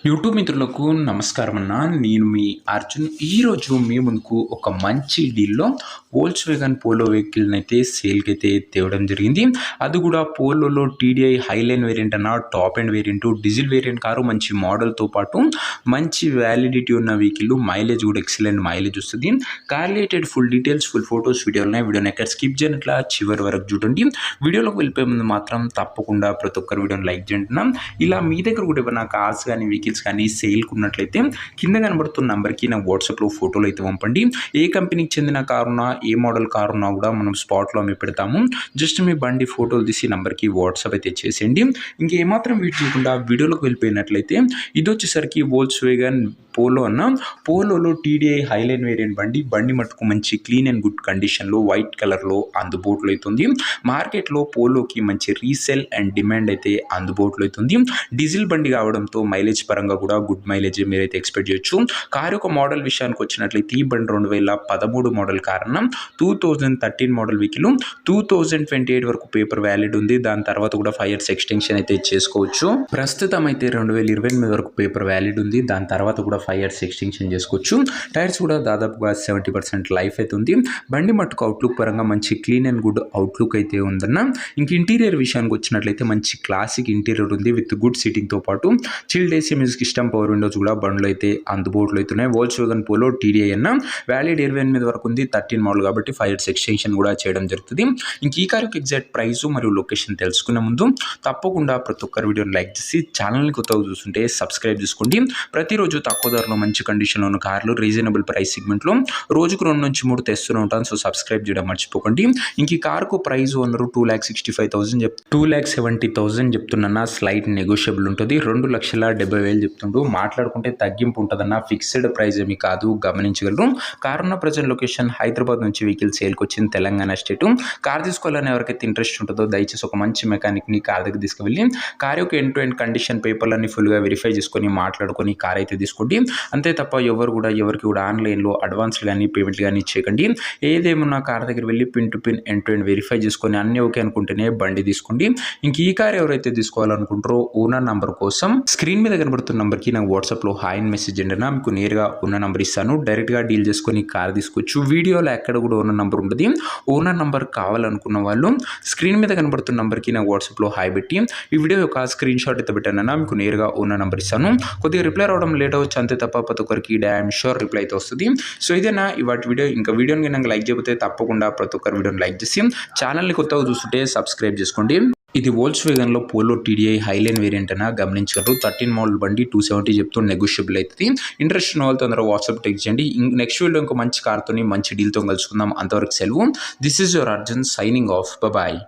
YouTube మిత్రులకు నమస్కారం అన్న. నేను మీ అర్జున్. ఈరోజు మీ ముందుకు ఒక మంచి డీల్లో వోల్క్స్‌వ్యాగన్ పోలో వెహికల్‌ని అయితే సేల్‌కి అయితే తేవడం జరిగింది. అది కూడా పోలోలో టీడీఐ హైలైన్ వేరియంట్ అన్న, top end variant, diesel variant car, మంచి మోడల్‌తో పాటు మంచి వ్యాలిడిటీ ఉన్న వెహికల్, మైలేజ్ కూడా ఎక్సలెంట్ మైలేజ్ వస్తుంది. Car related full details, full photos వీడియోలు ఉన్నాయి. వీడియోని ఎక్కడ స్కిప్ చేయనట్లా చివరి వరకు చూడండి. వీడియోలోకి వెళ్ళిపోయే ముందు మాత్రం తప్పకుండా ప్రతి ఒక్కరు వీడియోని లైక్ చేయండి. ఇలా మీ దగ్గర కూడా ఏమైనా కార్స్ కానీ వెహికల్స్ కానీ సేల్కి ఉన్నట్లయితే కింద కనబడుతున్న నెంబర్కి నాకు వాట్సాప్లో ఫోటోలు అయితే పంపండి. ఏ కంపెనీకి చెందిన కారున్నా, ఏ మోడల్ కారున్నా కూడా మనం స్పాట్లో అమ్మి పెడతాము. జస్ట్ మీ బండి ఫోటోలు తీసి నెంబర్కి వాట్సాప్ అయితే చేసేయండి. ఇంకేమాత్రం వీటి చేయకుండా వీడియోలోకి వెళ్ళిపోయినట్లయితే ఇది వచ్చేసరికి వోల్క్స్‌వ్యాగన్ పోలో అన్న. పోలోలో టీడీఐ హైలైన్ వేరియంట్ బండి మట్టుకు మంచి క్లీన్ అండ్ గుడ్ కండిషన్లో వైట్ కలర్లో అందుబాటులో అవుతుంది. మార్కెట్లో పోలోకి మంచి రీసేల్ అండ్ డిమాండ్ అయితే అందుబాటులో అవుతుంది. డీజిల్ బండి కావడంతో మైలేజ్ పరంగా కూడా గుడ్ మైలేజ్ మీరైతే ఎక్స్పెక్ట్ చేయొచ్చు. కార్ యొక్క మోడల్ విషయానికి వచ్చినట్లయితే ఈ బండి 2013 మోడల్ కారణం 2013 మోడల్ వెహికల్ 2028 వరకు పేపర్ వ్యాలిడ్ ఉంది. దాని తర్వాత కూడా 5 years ఎక్స్టెన్షన్ అయితే చేసుకోవచ్చు. ప్రస్తుతం అయితే 2028 వరకు పేపర్ వ్యాలిడ్ ఉంది. దాని తర్వాత కూడా 5 years ఎక్స్టెన్షన్ చేసుకోవచ్చు. టైర్స్ కూడా దాదాపుగా 70% లైఫ్ అయితే ఉంది. బండి మట్టుకు అవుట్లుక్ పరంగా మంచి క్లీన్ అండ్ గుడ్ అవుట్లుక్ అయితే ఉందన్న. ఇంక ఇంటీరియర్ విషయానికి వచ్చినట్లయితే మంచి క్లాసిక్ ఇంటీరియర్ ఉంది విత్ గుడ్ సీటింగ్తో పాటు chilled AC, music system, power Windows కూడా బండ్లు అయితే అందుబాటులో అవుతున్నాయి. వోల్క్స్‌వ్యాగన్ పోలో టీడీఐ అన్న వ్యాలిడ్ 28 వరకు ఉంది. 13 మోడల్ కాబట్టి 5 years ఎక్స్టెన్షన్ కూడా చేయడం జరుగుతుంది. ఇంక ఈ కార్ యొక్క ఎగ్జాక్ట్ ప్రైస్ మరియు లొకేషన్ తెలుసుకునే ముందు తప్పకుండా ప్రతి ఒక్కరు వీడియోని లైక్ చేసి ఛానల్ని కొత్తగా చూస్తుంటే సబ్స్క్రైబ్ చేసుకోండి. ప్రతిరోజు తక్కువ ధరలో మంచి కండిషన్లో ఉన్న కార్లు రీజనబుల్ ప్రైస్ సెగ్మెంట్లో రోజుకు 2 నుంచి 3 తెస్తూనే ఉంటాను. సో సబ్స్క్రైబ్ చేయడం మర్చిపోకండి. ఇంక ఈ కార్కు ప్రైస్ ఓనరు 2,65,000 2,70,000 చెప్తున్నా. స్లైట్ నెగోషియబుల్ ఉంటుంది. 2,70,000 చెప్తుండ్రు. మాట్లాడుకుంటే తగ్గింపు ఉంటుందన్న. ఫిక్స్డ్ ప్రైస్ ఏమి కాదు, గమనించగలరు. కార్ ఉన్న ప్రజెంట్ లొకేషన్ హైదరాబాద్ నుంచి వెహికల్ సేల్కి వచ్చింది తెలంగాణ స్టేట్. కార్ తీసుకోవాలని ఎవరికైతే ఇంట్రెస్ట్ ఉంటుందో దయచేసి ఒక మంచి మెకానిక్ని కార్ దగ్గర తీసుకువెళ్ళి కార్ యొక్క ఎండ్ టు ఎండ్ కండిషన్ పేపర్లన్నీ ఫుల్గా వెరిఫై చేసుకొని మాట్లాడుకొని కార్ అయితే తీసుకోండి. అంతే తప్ప ఎవరికి కూడా ఆన్లైన్లో అడ్వాన్స్లు కానీ పేమెంట్లు కానీ చేయకండి. ఏదేమన్నా కార్ దగ్గర వెళ్ళి pin to pin end to end verify చేసుకొని అన్నీ ఓకే అనుకుంటేనే బండి తీసుకోండి. ఇంక ఈ కార్ ఎవరైతే తీసుకోవాలనుకుంటారో ఓనర్ నంబర్ కోసం స్క్రీన్ మీద కనబడుతున్న నెంబర్కి నాకు వాట్సాప్లో హాయ్ అని మెసేజ్ చేయండి. మీకు నేరుగా ఓనర్ నెంబర్ ఇస్తాను. డైరెక్ట్గా డీల్ చేసుకొని కార్ తీసుకోవచ్చు. వీడియోలో ఎక్కడ కూడా ఓనర్ నెంబర్ ఉంటుంది. ఓనర్ నెంబర్ కావాలనుకున్న వాళ్ళు స్క్రీన్ మీద కనబడుతున్న నెంబర్కి నాకు వాట్సాప్లో హాయ్ పెట్టి ఈ వీడియో యొక్క స్క్రీన్ షాట్ అయితే పెట్టానన్నా మీకు నేరుగా ఓనర్ నెంబర్ ఇస్తాను. కొద్దిగా రిప్లై రావడం లేట్ అవ్వచ్చు, అంతే తప్ప ప్రతి ఒక్కరికి డామ్ షూర్ రిప్లై అయితే వస్తుంది. సో ఇదేనా ఇవాటి వీడియో. ఇంకా వీడియోని నాకు లైక్ చేయకపోతే తప్పకుండా ప్రతి ఒక్కరు వీడియోని లైక్ చేసి ఛానల్ని కొత్తగా చూస్తుంటే సబ్స్క్రైబ్ చేసుకోండి. ఇది వోల్క్స్‌వ్యాగన్లో పోలో టీడీఐ హైలైన్ వేరియంట్ అన్న, గమనించగలరు. 13 మోడల్ బండి 270 చెప్తూ నెగోషియబుల్ అవుతుంది. ఇంట్రెస్ట్ ఉన్న వాళ్ళతో అందరూ వాట్సాప్ టెక్స్ట్ చేయండి. నెక్స్ట్ వీడియో ఇంకో మంచి కార్తో మంచి డీల్తో కలుసుకుందాం. అంతవరకు సెలవు. This is your Arjun signing off. Bye.